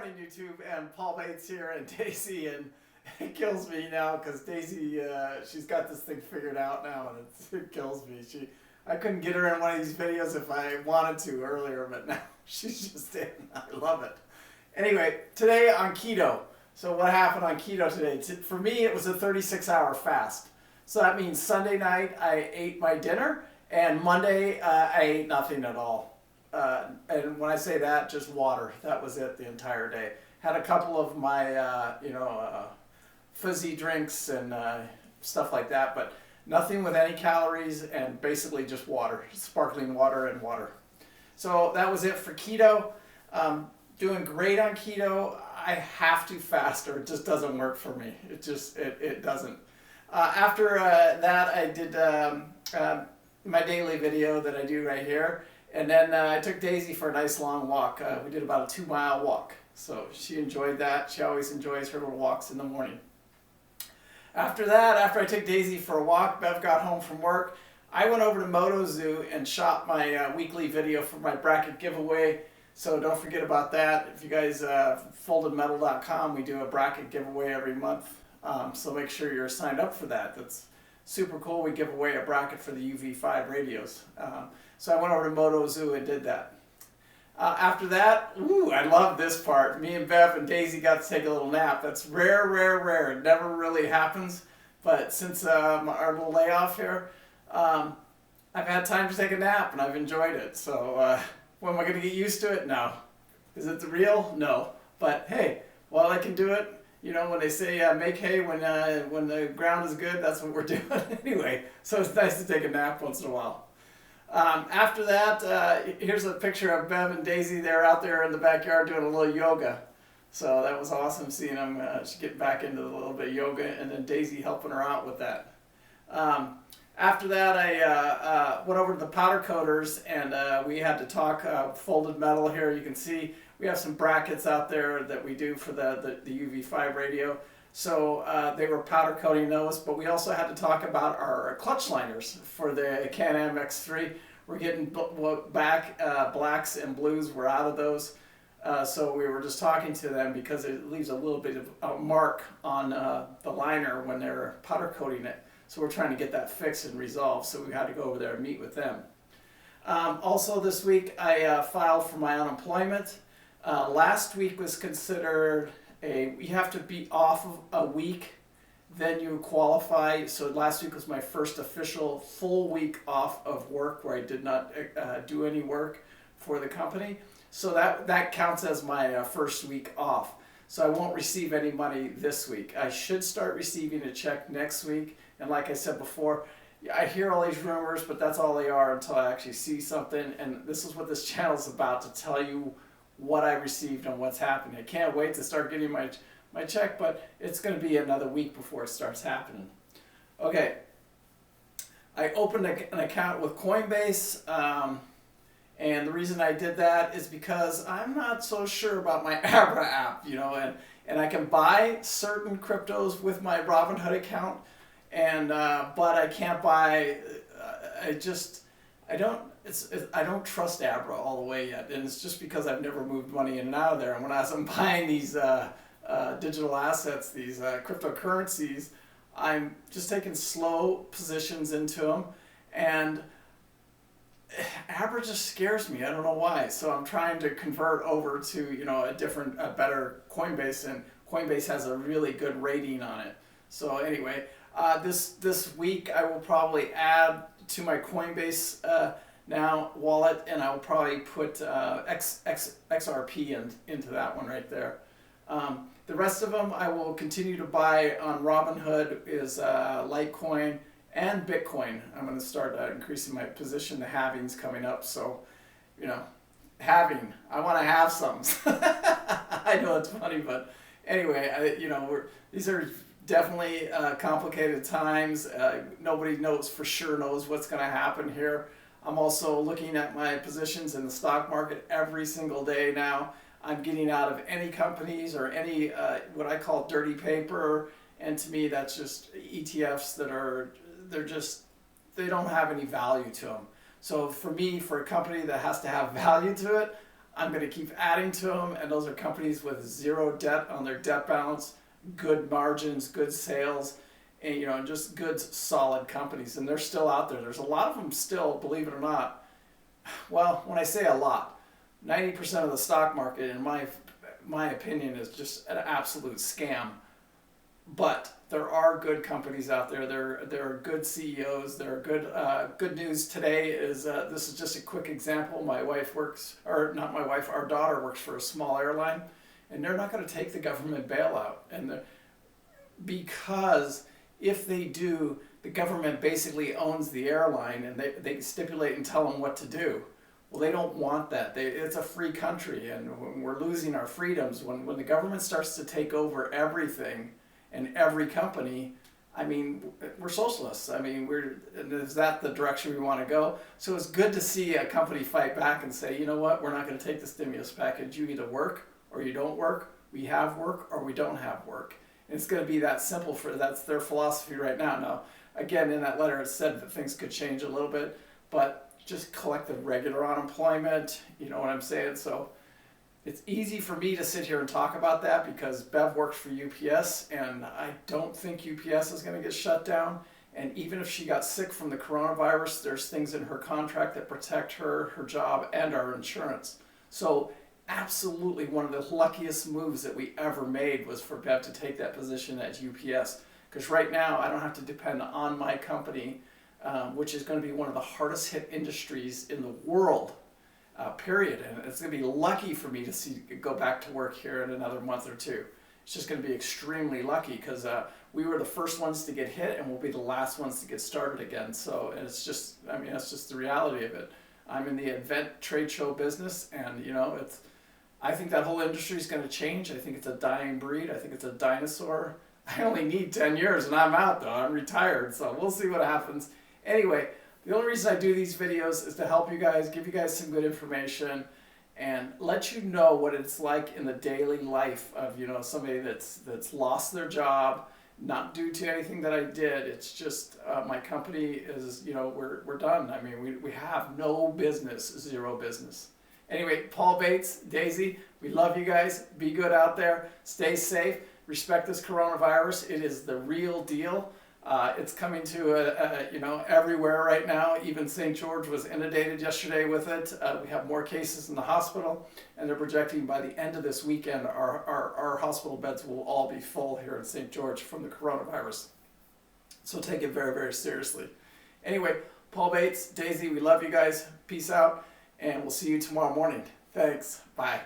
morning, YouTube, and Paul Bates here, and Daisy, and it kills me now because Daisy, she's got this thing figured out now, and it kills me. I couldn't get her in one of these videos if I wanted to earlier, but now she's just in. I love it. Anyway, today on keto. So what happened on keto today? For me, it was a 36-hour fast. So that means Sunday night I ate my dinner, and Monday I ate nothing at all. And when I say that, just water. That was it the entire day. Had a couple of my, fizzy drinks and stuff like that, but nothing with any calories, and basically just water, sparkling water and water. So that was it for keto. Doing great on keto. I have to fast or it just doesn't work for me. It doesn't. After that, I did my daily video that I do right here. And then I took Daisy for a nice long walk. We did about a 2-mile walk. So she enjoyed that. She always enjoys her little walks in the morning. After that, after I took Daisy for a walk, Bev got home from work. I went over to Moto Zoo and shot my weekly video for my bracket giveaway. So don't forget about that. If you guys, foldedmetal.com, we do a bracket giveaway every month. So make sure you're signed up for that. That's super cool. We give away a bracket for the UV5 radios. So I went over to Moto Zoo and did that. After that, I love this part. Me and Bev and Daisy got to take a little nap. That's rare. It never really happens. But since our little layoff here, I've had time to take a nap and I've enjoyed it. So when am I going to get used to it? No. Is it the real? No. But hey, while I can do it, you know, when they say make hay when the ground is good, that's what we're doing anyway. So it's nice to take a nap once in a while. After that, here's a picture of Bev and Daisy. They're out there in the backyard doing a little yoga. So that was awesome seeing them get back into a little bit of yoga, and then Daisy helping her out with that. After that, I went over to the powder coaters, and we had to talk folded metal here. You can see we have some brackets out there that we do for the UV5 radio. So they were powder coating those, but we also had to talk about our clutch liners for the Can-Am X3. We're getting back, blacks and blues, we're out of those. So we were just talking to them because it leaves a little bit of a mark on the liner when they're powder coating it. So we're trying to get that fixed and resolved, so we had to go over there and meet with them. Also this week I filed for my unemployment. Last week was considered you have to be off of a week, then you qualify. So last week was my first official full week off of work where I did not do any work for the company. So that counts as my first week off. So I won't receive any money this week. I should start receiving a check next week. And like I said before, I hear all these rumors, but that's all they are until I actually see something. And this is what this channel is about, to tell you what I received and what's happening. I can't wait to start getting my check, but it's going to be another week before it starts happening. Okay, I opened an account with Coinbase, and the reason I did that is because I'm not so sure about my Abra app, you know, and I can buy certain cryptos with my Robinhood account, and but I can't buy. I don't trust Abra all the way yet, and it's just because I've never moved money in and out of there. And when I'm buying these digital assets, these cryptocurrencies, I'm just taking slow positions into them, and Abra just scares me. I don't know why. So I'm trying to convert over to a better Coinbase, and Coinbase has a really good rating on it. So anyway, this week I will probably add to my Coinbase now wallet, and I'll probably put XRP into that one right there. The rest of them I will continue to buy on Robinhood is Litecoin and Bitcoin. I'm going to start increasing my position. The halving's coming up, so halving. I want to have some. I know it's funny, but anyway, these are definitely complicated times. Nobody knows what's going to happen here. I'm also looking at my positions in the stock market every single day now. I'm getting out of any companies or any what I call dirty paper, and to me that's just ETFs they don't have any value to them. So for me, for a company that has to have value to it, I'm going to keep adding to them, and those are companies with zero debt on their debt balance, good margins, good sales, and just good solid companies. And they're still out there. There's a lot of them still, believe it or not. Well, when I say a lot, 90% of the stock market, in my opinion, is just an absolute scam. But there are good companies out there. There are good CEOs. There are good news today is this is just a quick example. My wife works, or not my wife, our daughter works for a small airline, and they're not going to take the government bailout. And because if they do, the government basically owns the airline, and they stipulate and tell them what to do. Well, they don't want that. It's a free country, and we're losing our freedoms. When the government starts to take over everything and every company, I mean, we're socialists. I mean, is that the direction we want to go? So it's good to see a company fight back and say, you know what, we're not going to take the stimulus package. You either work or you don't work. We have work or we don't have work. And it's going to be that simple. That's their philosophy right now. Now, again, in that letter, it said that things could change a little bit, but just collect the regular unemployment, you know what I'm saying? So it's easy for me to sit here and talk about that because Bev works for UPS, and I don't think UPS is going to get shut down. And even if she got sick from the coronavirus, there's things in her contract that protect her job, and our insurance. So absolutely one of the luckiest moves that we ever made was for Bev to take that position at UPS. Because right now I don't have to depend on my company, which is going to be one of the hardest hit industries in the world. Period. And it's going to be lucky for me to go back to work here in another month or two. It's just going to be extremely lucky because we were the first ones to get hit and we'll be the last ones to get started again. So, and it's just, I mean, that's just the reality of it. I'm in the event trade show business, and I think that whole industry is going to change. I think it's a dying breed. I think it's a dinosaur. I only need 10 years and I'm out though. I'm retired. So we'll see what happens. Anyway, the only reason I do these videos is to help you guys, give you guys some good information, and let you know what it's like in the daily life of somebody that's lost their job, not due to anything that I did. It's just my company is we're done. I mean we have no business, zero business. Anyway, Paul Bates, Daisy, we love you guys. Be good out there. Stay safe. Respect this coronavirus. It is the real deal. It's coming to everywhere right now. Even St. George was inundated yesterday with it. We have more cases in the hospital, and they're projecting by the end of this weekend our hospital beds will all be full here in St. George from the coronavirus. So take it very, very seriously. Anyway, Paul Bates, Daisy, we love you guys. Peace out, and we'll see you tomorrow morning. Thanks. Bye.